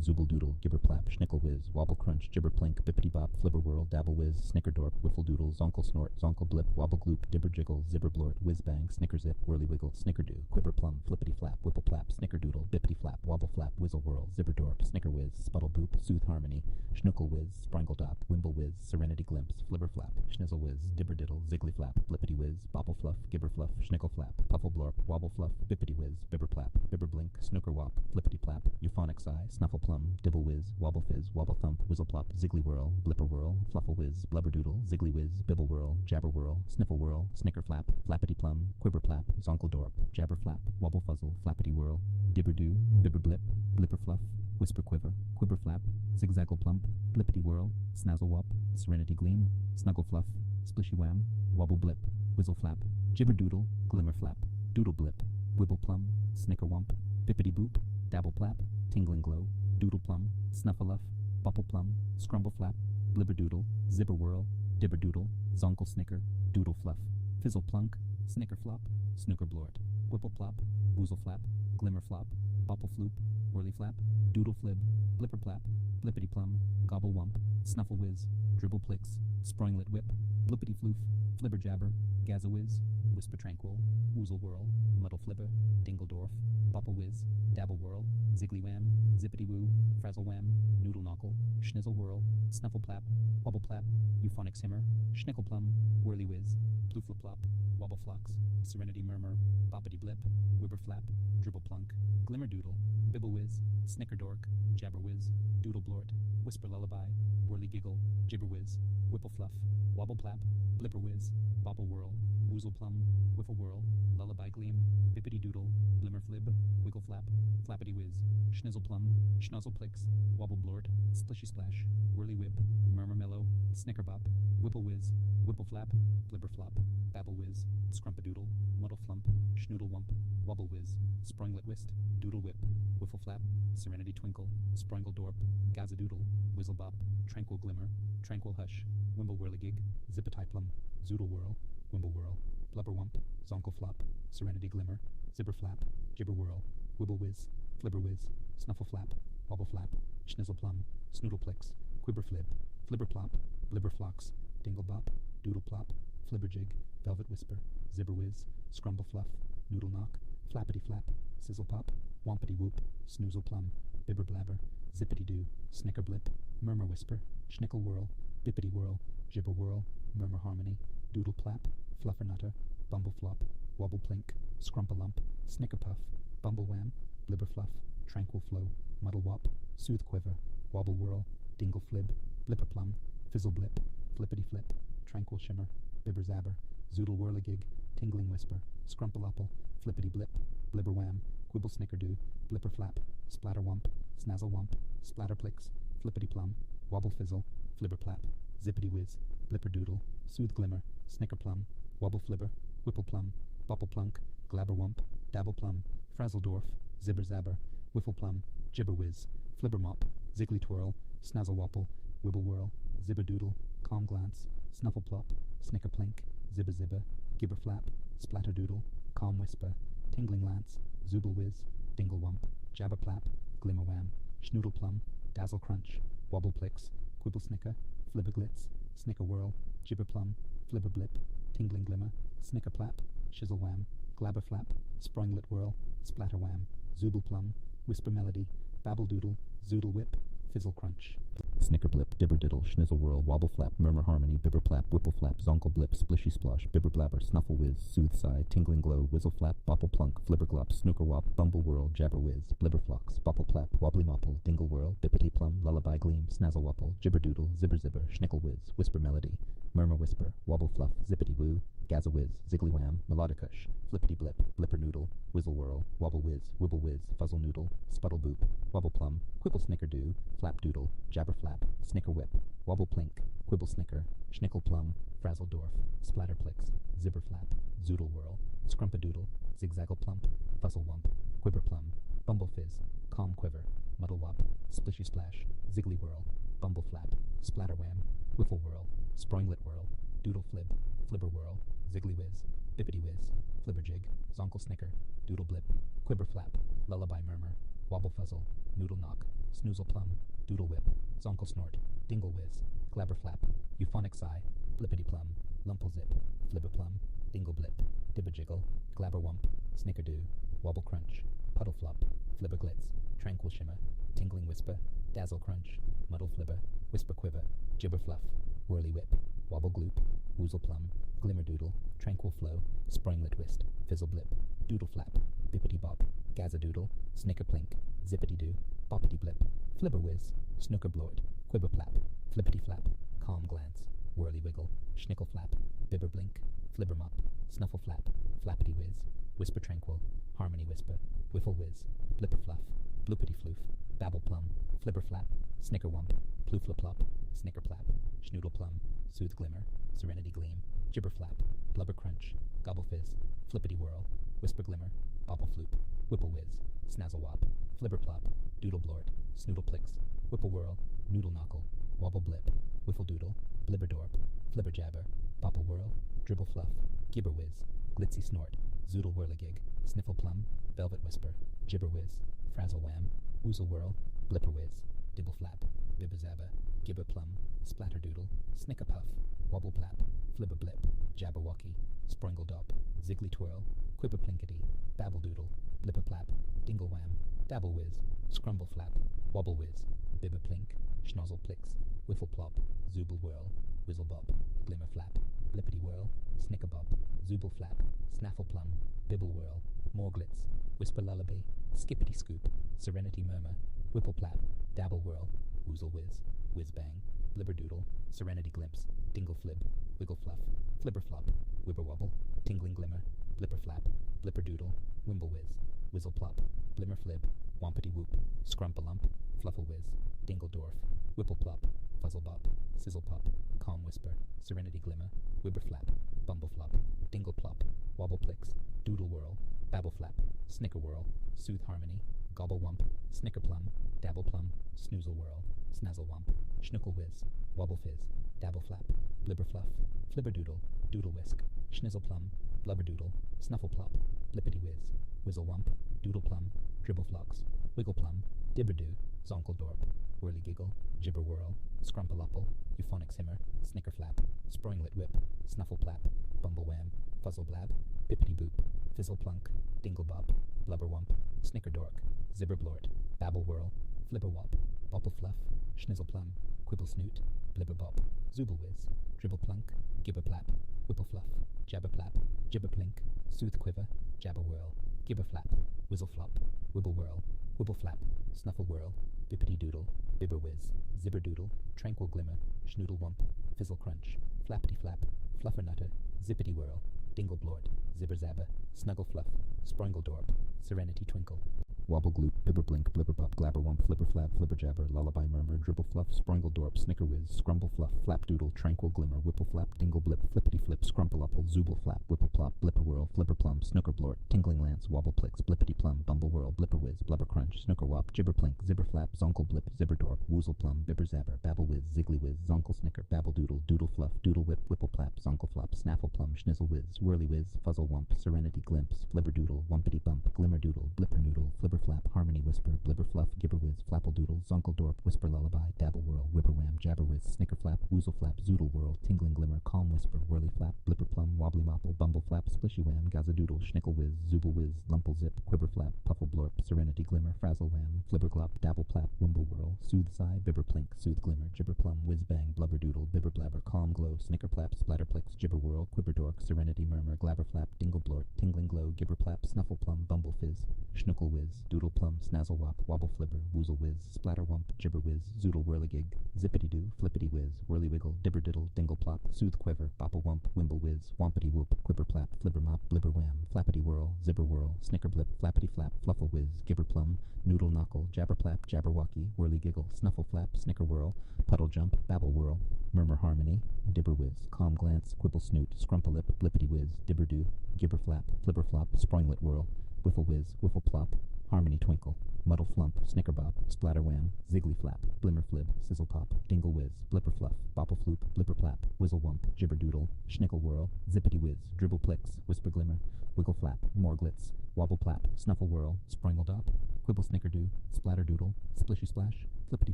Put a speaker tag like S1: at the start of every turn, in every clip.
S1: Zooble Doodle, Gibber Plap, Schnickle Whiz, Wobble Crunch, Gibber Plink, Bippity Bop, Flibber Whirl, Dabble Whiz, Snickerdorp, Whiffle Doodle, Zonkle Snort, Zonkle Blip, Wobble Gloop, Dibber Jiggle, Zibber Blort, Whiz Bang, Snicker Zip, Whirly Wiggle, Snickerdo, Quibber Plum, Flippity Flap, Whipple Plap, Snickerdoodle, Bippity Flap, Wobble Flap, Whizzle Whirl, Zibber Dorp, Snicker Whiz, Sputtle Boop, Soothe Harmony, Schnuckle Whiz, Springle Dop, Wimble Whiz, Serenity Glimpse, Flibber Flap, Schnizzle Whiz, Dibber Diddle, Ziggly Flap, Blippity Whiz, Bobble Fluff, Gibber Fluff, Schnickle Flap, Puffle Blorp, Wobble Fluff, Bippity Whiz, Bibber Plap, Bibber Blink, Snooker Wop, Flippity Plap, Euphonic Sigh, Snuffle Plum, Dibble Whiz, Wobble Fizz, Wobble Thump, Whizzle Plop, Ziggly Whirl, Blipper Whirl, Fluffle Whiz, Blubber Doodle, Ziggly Whiz, Bibble Whirl, Jabber Whirl, Sniffle Whirl, Snicker Flap, Flappity Plum, Quibber Plap, Zonkle Dorp, Jabber Flap, Wobble Fuzzle, Flappity Whirl, Dibber Doo, Bibber Blip, Blipper Fluff, Whisper Quiver, Quibber Flap, Zigzaggle Plump, Blippity Whirl, Snazzle Wop, Serenity Gleam, Snuggle Fluff, Splishy Wham, Wobble Blip, Whizzle Flap, Gibber Doodle, Glimmer Flap, Doodle Blip, Wibble Plum, Snicker Wump, Bippity Boop, Dabble Plap, Tingling Glow, Doodle Plum, Snuffleuff, Bupple Plum, Scrumble Flap, Blibber Doodle, Zibber Whirl, Dibber Doodle, Zonkle Snicker, Doodle Fluff, Fizzle Plunk, Snicker Flop, Snooker Blort, Whipple Plop, Woozle Flap, Glimmer Flop, Bopple Floop, Whirly Flap, Doodle Flib, Blipper Plap, Blippity Plum, Gobble Wump, Snuffle Whiz, Dribble Plix, Sproinglet Whip, Blippity Floof, Flibber Jabber, Gazza Whiz, Whisper Tranquil, Woozle Whirl, Muddle Flibber, Dingledorf, Bopple Whiz, Dabble Whirl, Ziggly Wham, Zippity Woo, Frazzle Wham, Noodle Knockle, Schnizzle Whirl, Snuffle Plap, Wobble Plap, Euphonic Simmer, Schnickle Plum, Whirly Whiz, Blue Flip Plop, Wobble Flux, Serenity Murmur, Boppity Blip, Wibber Flap, Dribble Plunk, Glimmer Doodle, Bibble Whiz, Snicker Dork, Jabber Whiz, Doodle Blort, Whisper Lullaby, Whirly Giggle, Gibber Whiz, Whipple Fluff, Wobble Plap, Blipper Whiz, Bopple Whirl, Woozle Plum, Whiffle Whirl, Lullaby Gleam, Bippity Doodle, Glimmer Flib, Wiggle Flap, Flappity Whiz, Schnizzle Plum, Schnozzle Plix, Wobble Blort, Splishy Splash, Whirly Whip, Murmur Mellow, Snicker Bop, Whipple Whiz, Whipple Flap, Blibber Flop, Babble Whiz, Scrumpadoodle, Muddle Flump, Schnoodle Wump, Wobble Whiz, Sproinglet Whist, Doodle Whip, Whiffle Flap, Serenity Twinkle, Sproingle Dorp, Gazzadoodle, Whizzle Bop, Tranquil Glimmer, Tranquil Hush, Wimble Whirligig, Zippetie Plum, Zoodle Whirl, Wimble Whirl, Blubber Wump, Zonkle Flop, Serenity Glimmer, Zibber Flap, Gibber Whirl, Wibble Whiz, Flibber Whiz, Snuffle Flap, Wobble Flap, Schnizzle Plum, Snoodle Plix, Quibber Flib, Flibber Plop, Blibber Flox, Dingle Bop, Doodle Plop, Flibber Jig, Velvet Whisper, Zibber Whiz, Scrumble Fluff, Noodle Knock, Flappity Flap, Sizzle Pop, Wompity Whoop, Snoozle Plum, Bibber Blabber, Zippity Doo, Snicker Blip, Murmur Whisper, Schnickle Whirl, Bippity Whirl, Gibber Whirl, Murmur Harmony, Doodle Plap, Fluffer Nutter, Bumble Flop, Wobble Plink, Scrumpalump, Snicker Puff, Bumble Wham, Blibber Fluff, Tranquil Flow, Muddle Wop, Soothe Quiver, Wobble Whirl, Dingle Flib, Blipper Plum, Fizzle Blip, Flippity Flip, Tranquil Shimmer, Bibber Zabber, Zoodle Whirligig, Tingling Whisper, Scrumpalupple, Flippity Blip, Blibber Wham, Quibble Snickerdo, Blipper Flap, Splatter Wump, Snazzle Wump, Splatter Plix, Flippity Plum, Wobble Fizzle, Flibber Plap, Zippity Whiz, Blipper Doodle, Soothe Glimmer, Snicker Plum, Wobble Flibber, Whipple Plum, Bopple Plunk, Glabber Wump, Dabble Plum, Frazzle Dorf, Zibber Zabber, Whiffle Plum, Gibber Whiz, Flibber Mop, Ziggly Twirl, Snazzle Wopple, Wibble Whirl, Zibber Doodle, Calm Glance, Snuffle Plop, Snicker Plink, Zibber Zibber, Gibber Flap, Splatter Doodle, Calm Whisper, Tingling Lance, Zooble Whiz, Dingle Wump, Jabber Plap, Glimmer Wham, Schnoodle Plum, Dazzle Crunch, Wobble Plix, Quibble Snicker, Flibber Glitz, Snicker Whirl, Gibber Plum, Flibber Blip, Tingling Glimmer, Snicker Plap, Shizzle Wham, Glabber Flap, Sproinglet Whirl, Splatter Wham, Zooble Plum, Whisper Melody, Babble Doodle, Zoodle Whip, Fizzle Crunch. Snicker Blip, Dibber Diddle, Schnizzle Whirl, Wobble Flap, Murmur Harmony, Bibber Plap, Whipple Flap, Zonkle Blip, Splishy Splosh, Bibber Blabber, Snuffle Whiz, Soothe Sigh, Tingling Glow, Whizzle Flap, Bopple Plunk, Flibber Glop, Snooker Wop, Bumble Whirl, Jabber Whiz, Blibber Flox, Bopple Plap, Wobbly Mopple, Dingle Whirl, Bippity Plum, Lullaby Gleam, Snazzle Wopple, Gibber Doodle, Zibber Zibber, Schnickle Whiz, Whisper Melody, Murmur Whisper, Wobble Fluff, Zippity Woo, Gazza Whiz, Ziggly Wham, Melodicush, Flippity Blip, Blipper Noodle, Whizzle Whirl, Wobble Whiz, Wibble Whiz, Fuzzle Noodle, Sputtle Boop, Wobble Plum, Quibble Snickerdo, Flap Doodle, Jabber Flap, Snicker Whip, Wobble Plink, Quibble Snicker, Schnickle Plum, Frazzle Dorf, Splatter Plix, Zibber Flap, Zoodle Whirl, Scrumpadoodle, Zigzaggle Plump, Fuzzle Wump, Quibber Plum, Bumble Fizz, Calm Quiver, Muddle Wop, Splishy Splash, Ziggly Whirl, Bumble Flap, Splatter Wham, Whiffle Whirl, Sproinglet Whirl, Doodle Flib, Flibber Whirl, Ziggly Whiz, Bippity Whiz, Flibber Jig, Zonkle Snicker, Doodle Blip, Quibber Flap, Lullaby Murmur, Wobble Fuzzle, Noodle Knock, snoozle plum, doodle whip, zonkle snort, dingle whiz, glabber flap, euphonic sigh, blippity plum, lumple zip, flibber plum, dingle blip, dibber jiggle, glabber wump, snickerdo, wobble crunch, puddle flop, flibber glitz, tranquil shimmer, tingling whisper, dazzle crunch, muddle flibber, whisper quiver, gibber fluff, whirly whip, wobble gloop, woozle plum, glimmer doodle, tranquil flow, springlet whist, fizzle blip, doodle flap, bippity bop, gazadoodle, snicker plink, zippity doo, boppity blip, flibber whiz, snooker blort, quibber plap, flippity flap, calm glance, whirly wiggle, schnickle flap, bibber blink, flibber mop, snuffle flap, flappity whiz, whisper tranquil, harmony whisper, whiffle whiz, blipper fluff, bloopity floof, babble plum, flibber flap, snicker wump, ploofla plop, snicker plap, schnoodle plum, soothe glimmer, serenity gleam, gibber flap, blubber crunch, gobble fizz, flippity whirl, whisper glimmer, bobble floop, whipple whiz, snazzle wop, flibber plop, doodle blort, snoodle plix, whipple whirl, noodle knuckle, wobble blip, whiffle doodle, blibber dorp, flibber jabber, bopple whirl, dribble fluff, gibber whiz, glitzy snort, zoodle whirligig, sniffle plum, velvet whisper, gibber whiz, frazzle wham, woozle whirl, blipper whiz, dibble flap, bibber zabber, gibber plum, splatter doodle, snicker puff, wobble plap, flibber blip, jabberwocky, springle dop, ziggly twirl, quibber plinkety, babble doodle, blipper plap, dingle wham, dabble whiz, scrumble flap, wobble whiz, bibber plink, schnozzle plix, whiffle plop, zooble whirl, whizzle bop, glimmer flap, blippity whirl, snicker bop, zooble flap, snaffle plum, bibble whirl, more glitz, whisper lullaby, skippity scoop, serenity murmur, whipple plap, dabble whirl, woozle whiz, whiz bang, blibber doodle, serenity glimpse, dingle flib, wiggle fluff, flibber flop, whibber wobble, tingling glimmer, blipper flap, blipper doodle, wimble whiz, whizzle plop, blimmer flib, wampity whoop, scrumpalump, fluffle whiz, dingle dwarf, whipple plop, fuzzle bop, sizzle pop, calm whisper, serenity glimmer, whibber flap, bumble flop, dingle plop, wobble plix, doodle whirl, babble flap, snicker whirl, soothe harmony, gobble wump, snicker plum, dabble plum, snoozle whirl, snazzle wump, schnuckle whiz, wobble fizz, dabble flap, blibber fluff, flibber doodle, doodle whisk, schnizzle plum, blubber doodle, snuffle plop, blippity whiz, whizzle wump, doodle plum, dribble flux, wiggle plum, dibber doo, zonkle dorp, whirly giggle, gibber whirl, scrumpalupple, euphonic simmer, snicker flap, springlet whip, snuffle plap, bumble wham, fuzzle blab, bippity boop, fizzle plunk, dingle bop, blubber wump, snicker dork, zibber blort, babble whirl, flibber wop, bopple fluff, schnizzle plum, quibble snoot, blibber bop, zooble whiz, dribble plunk, gibber plap, whipple fluff, jabber plap, gibber plink, soothe quiver, jabber whirl, gibber flap, whizzle flop, wibble whirl, wibble flap, snuffle whirl, bippity doodle, bibber whiz, zibber doodle, tranquil glimmer, schnoodle wump, fizzle crunch, flappity flap, fluffer nutter, zippity whirl, dingle blort, zibber zabber, snuggle fluff, springle dorp, serenity twinkle, wobble gloop, bibber blink, blibber bop, glabber wump, flipper flap, flipper jabber, lullaby murmur, dribble fluff, springle dorp, snicker whiz, scrumble fluff, flap doodle, tranquil glimmer, whipple flap, dingle blip, flippity flip, scrumpalupple, zooble flap, whipple plop, blipper whirl, flipper plum, snooker blort, tingling lance, wobble plix, blippity plum, bumble whirl, blipper whiz, blubber crunch, snooker wop, gibber plink, zibber flap, zonkle blip, zibber dorp, woozle plum, bibber zabber, babble whiz, ziggly whiz, zonkle snicker, babble doodle, doodle fluff, doodle whip, whipple plap, zonkle flop, snaffle plum, schnizzle whiz, whirly whiz, fuzzle wump, serenity glimpse, flibber doodle, wumpity bump, glimmer doodle, blipper noodle, flibber flap, harmony whisper, blibber fluff, gibber whiz, flapple doodle, zonkle dorp, whisper lullaby, dabble whirl, whipper wham, jabber whiz, snicker flap, woozle flap, zoodle whirl, tingling glimmer, calm whisper, whirly flap, blipper plum, wobbly mopple, bumble flap, splishy wham, gazadoodle, schnickle whiz, zooble whiz, lumple zip, quiver flap, puffle blorp, serenity glimmer, frazzle wham, flibber glop, dabble plap, wimble whirl, soothe sigh, bibber plink, soothe glimmer, gibber plum, whiz bang, blubber doodle, bibber blabber, calm glow, snicker plap, splatter plix, gibber whirl, quibber dork, serenity murmur, glabber flap, dingle blort, tingling glow, gibber plap, snuffle plum, bumble fizz, schnuckle whiz, doodle plum, snazzle wop, wobble flibber, woozle whiz, splatter wump, gibber whiz, zoodle whirligig, zippity doo, flippity whiz, whirly wiggle, dibber diddle, dingle plop, soothe quiver, bopple wump, wimble whiz, wampity whoop, quibber plap, flibber mop, blibber wham, flappity whirl, zibber whirl, snicker blip, flappity flap, fluffle whiz, gibber plum, noodle knuckle, jabber plap, jabberwocky, whirly giggle, snuffle flap, snicker whirl, puddle jump, babble whirl, murmur harmony, dibber whiz, calm glance, quibble snoot, scrumpalip, blippity whiz, dibber doo, gibber flap, flibber flop, springlet whirl, whiffle whiz, whiffle plop, Harmony Twinkle, Muddle Flump, Snickerbob, Splatterwham, Ziggly Flap, Blimmer Flib, Sizzle Pop, Dingle Whiz, Blipper Fluff, Bopple Floop, Blipper Plap, Whizzle Wump, Jibberdoodle, Schnickle Whirl, Zippity Whiz, Dribble Plix, Whisper Glimmer, Wiggle Flap, Morglitz, Wobble Plap, Snuffle Whirl, Sprinkle Dop, Quibble Snickerdo, Splatterdoodle, Splishy Splash, Flippity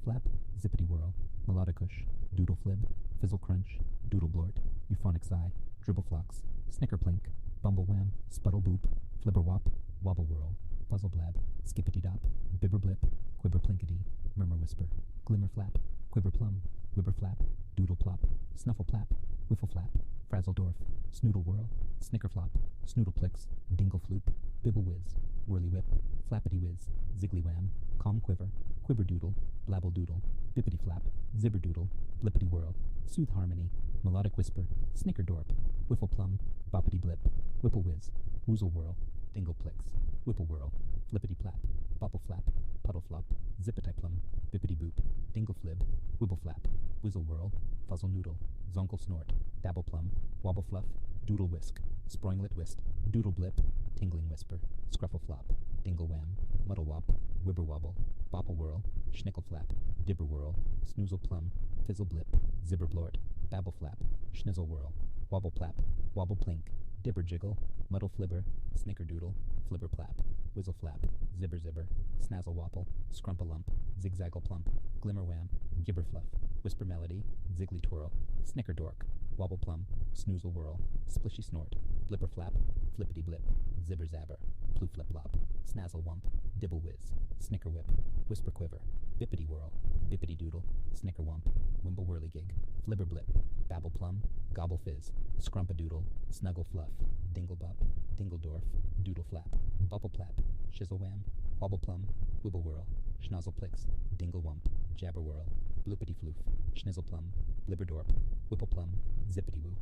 S1: Flap, Zippity Whirl, Melodicush, Doodle Flib, Fizzle Crunch, Doodle Blort, Euphonic Sigh, Dribble Flox, Snicker Plink, Bumble Wham, Sputtle Boop, Flibber Wop, Wobble Whirl, Puzzle Blab, Skippity Dop, Bibber Blip, Quibber Plinkety, Murmur Whisper, Glimmer Flap, Quibber Plum, Wibber Flap, Doodle Plop, Snuffle Plap, Whiffle Flap, Frazzledorf, Snoodle Whirl, Snicker Flop, Snoodle Plix, Dingle Floop, Bibble Whiz, Whirly Whip, Flappity Whiz, Ziggly Wham, Calm Quiver, Quibber Doodle, Blabble Doodle, Bippity Flap, Zibber Doodle, Blippity Whirl, Soothe Harmony, Melodic Whisper, Snickerdorp, Whiffle Plum, Boppity Blip, Whipple Whiz, Woozle Whirl, Dingle Plix, Whipple Whirl, Flippity Plap, Bopple Flap, Puddle Flop, Zippity Plum, Bippity Boop, Dingle Flib, Wibble Flap, Whizzle Whirl, Fuzzle Noodle, Zonkle Snort, Dabble Plum, Wobble Fluff, Doodle Whisk, Sproinglet Whist, Doodle Blip, Tingling Whisper, Scruffle Flop, Dingle Wham, Muddle Wop, Wibber Wobble, Bopple Whirl, Schnickle Flap, Dibber Whirl, Snoozle Plum, Fizzle Blip, Zibber Blort, Babble Flap, Schnizzle Whirl, Wobble Plap, Wobble Plink, Dibber Jiggle, Muddle Flibber, Snickerdoodle, Flibber Plap, Whizzle Flap, Zibber Zibber, Snazzle Wopple, Scrumpalump, Zigzaggle Plump, Glimmer Wham, Gibber Fluff, Whisper Melody, Ziggly Twirl, Snickerdork, Wobble Plum, Snoozle Whirl, Splishy Snort, Blipper Flap, Flippity Blip, Zibber Zabber, Ploo Flip Flop, Snazzle Wump, Dibble Whiz, Snicker Whip, Whisper Quiver, Bippity Whirl, Bippity Doodle, Snicker Wump, Wimble Whirligig, Flibber Blip, Babble Plum, Gobble Fizz, Scrumpadoodle, Snuggle Fluff, Dingle Bop, Dingledorf, Doodle Flap, Bubble Plap, Shizzle Wham, Wobble Plum, Wibble Whirl, Schnozzle Plix, Dingle Wump, Jabber Whirl, Bloopity Floof, Schnizzle Plum, Blibberdorp, Whipple Plum, Zippity Woo.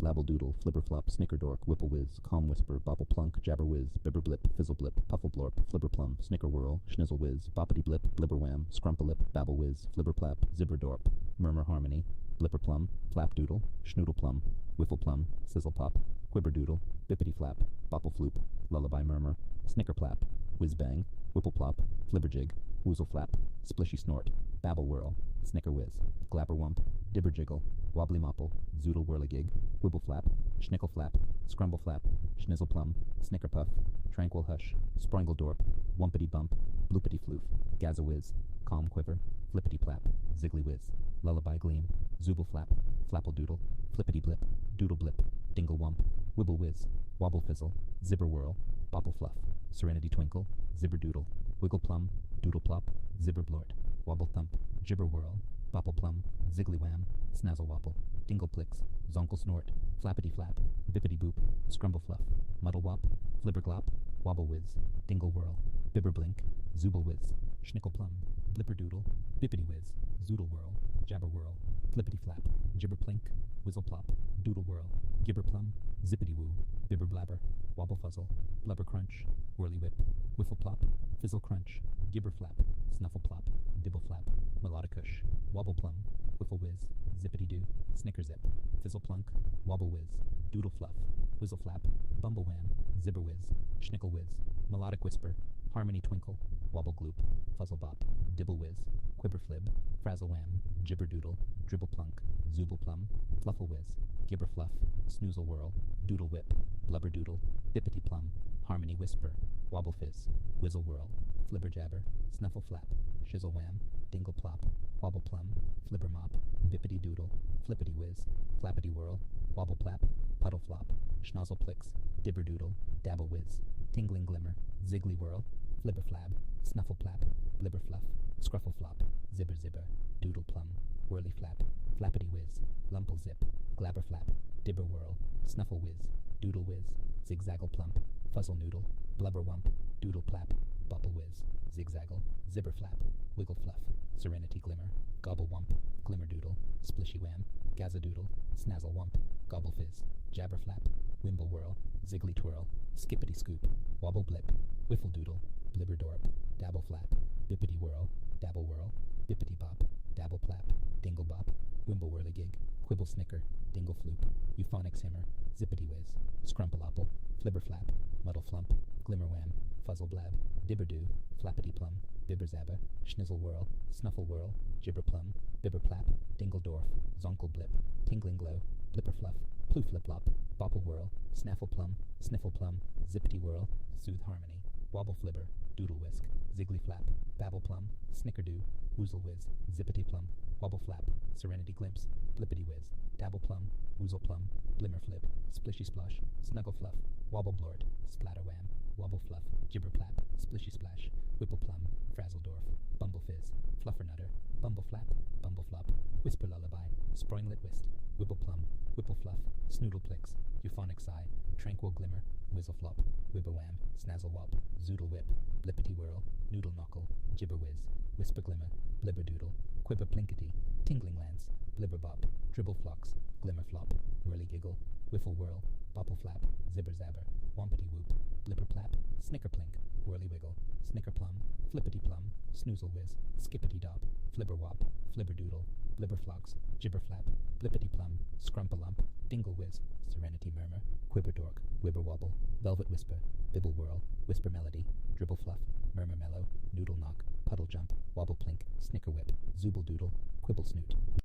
S1: Blabble Doodle, Flibber Flop, Snickerdork, Whipple Whiz, Calm Whisper, Bopple Plunk, Jabber Whiz, Bibber Blip, Fizzle Blip, Puffle Blorp, Flibber Plum, Snicker Whirl, Schnizzle Whiz, Boppity Blip, Blibber Wham, Scrumpalip, Babble Whiz, Flibber Plap, Zibberdorp, Murmur Harmony, Blipper Plum, Flap Doodle, Schnoodle Plum, Whiffle Plum, Sizzle Pop, Quibber Doodle, Bippity Flap, Bopple Floop, Lullaby Murmur, Snicker Plap, Whiz Bang, Whipple Plop, Flibber Jig, Woozle Flap, Splishy Snort, Babble Whirl, Snicker Whiz, Glabber Wump, Dibber Jiggle, Wobbly Mopple, Zoodle Whirligig, Wibble Flap, Schnickle Flap, Scrumble Flap, Schnizzle Plum, Snicker Puff, Tranquil Hush, Springledorp, Wumpity Bump, Bloopity Floof, Gazawiz, Calm Quiver, Flippity Plap, Ziggly Whiz, Lullaby Gleam, Zooble Flap, Flapple Doodle, Flippity Blip, Doodle Blip, Dingle Wump, Wibble Whiz, Wobble Fizzle, Zibber Whirl, Bopple Fluff, Serenity Twinkle, Zibber Doodle, Wiggle Plum, Doodle Plop, Zibber Blort, Wobble Thump, Gibber Whirl, Bopple Plum, Ziggly Wham, Snazzle Wopple, Dingle Plix, Zonkle Snort, Flappity Flap, Bippity Boop, Scrumble Fluff, Muddle Wop, Flibber Glop, Wobble Whiz, Dingle Whirl, Bibber Blink, Zooble Whiz, Schnickle Plum, Blipper Doodle, Bippity Whiz, Zoodle Whirl, Jabber Whirl, Flippity Flap, Gibber Plink, Whizzle Plop, Doodle Whirl, Gibber Plum, Zippity Woo, Bibber Blabber, Wobble Fuzzle, Blubber Crunch, Whirly Whip, Whiffle Plop, Fizzle Crunch, Gibber Flap, Snuffle Plop, Dibble Flap, Melodicush, Wobble Plum, Whiffle Whiz, Zippity Doo, Snicker Zip, Fizzle Plunk, Wobble Whiz, Doodle Fluff, Whizzle Flap, Bumble Wham, Zibber Whiz, Schnickle Whiz, Melodic Whisper, Harmony Twinkle, Wobble Gloop, Fuzzle Bop, Dibble Whiz, Quibber Flib, Frazzle Wham, Gibber Doodle, Dribble Plunk, Zooble Plum, Fluffle Whiz, Gibber Fluff, Snoozle Whirl, Doodle Whip, Blubber Doodle, Bippity Plum, Harmony Whisper, Wobble Fizz, Whizzle Whirl, Flibber Jabber, Snuffle Flap, Shizzle Wham, Dingle Plop, Wobble Plum, Flibber Mop, Bippity Doodle, Flippity Whiz, Flappity Whirl, Wobble Plap, Puddle Flop, Schnozzle Plix, Dibber Doodle, Dabble Whiz, Tingling Glimmer, Ziggly Whirl, Flibber Flab, Snuffle Plap, Blibber Fluff, Scruffle Flop, Zibber Zibber, Doodle Plum, Whirly Flap, Flappity Whiz, Lumple Zip, Glabber Flap, Dibber Whirl, Snuffle Whiz, Doodle Whiz, Zigzaggle Plump, Fuzzle Noodle, Blubber Wump, Doodle Plap, Bubble Whiz, Zigzaggle, Zibber Flap, Wiggle Fluff, Serenity Glimmer, Gobble Wump, Glimmer Doodle, Splishy Wham, Gazadoodle, Snazzle Wump, Gobble Fizz, Jabber Flap, Wimble Whirl, Ziggly Twirl, Skippity Scoop, Wobble Blip, Whiffle Doodle, Blibber Dorp, Dabble Flap, Bippity Whirl, Dabble Whirl, Bippity Bop, Dabble Plap, Dingle Bop, Wimble Whirligig, Quibble Snicker, Dingle Floop, Euphonic Simmer, Zippity Whiz, Scrumpalopple, Flibber Flap, Muddle Flump, Glimmer Wham, fuzzle blab, dibber-doo, flappity plum, bibber-zabber, schnizzle whirl, snuffle whirl, gibber plum, bibber plap, dingle-dorf, zonkel blip, tingling glow, blipper fluff, ploo flip flop, bopple whirl, snaffle plum, sniffle plum, zippity whirl, soothe harmony, wobble flibber, doodle whisk, ziggly flap, babble plum, snickerdoo, woozle whiz, zippity plum, wobble flap, serenity glimpse, blippity whiz, dabble plum, woozle plum, blimmer flip, splishy splush, snuggle fluff, wobble blort, splatter wham, wobble fluff, gibber plap, splishy splash, whipple plum, frazzledorf, bumble fizz, fluffernutter, bumble flap, bumble flop, whisper lullaby, sproinglet whist, whipple plum, whipple fluff, snoodle plix, euphonic sigh, tranquil glimmer, whizzle flop, wibber wham, snazzle wop, zoodle whip, blippity whirl, noodle knuckle, gibber whiz, whisper glimmer, blibber doodle, quibber plinkety, tingling lance, blibber bop, dribble flux, glimmer flop, whirly giggle, whiffle whirl, bopple flap, zibber zabber, wompity whoop, blipper plap, snicker plink, whirly wiggle, snicker plum, flippity plum, snoozle whiz, skippity dop, flibber wop, flibber doodle, blibber flux, gibber flap, blippity plum, scrumpalump, dingle whiz, serenity murmur, quibber dork, whibber wobble, velvet whisper, bibble whirl, whisper melody, dribble fluff, murmur mellow, noodle knock, puddle jump, wobble plink, snicker whip, zooble doodle, quibble snoot.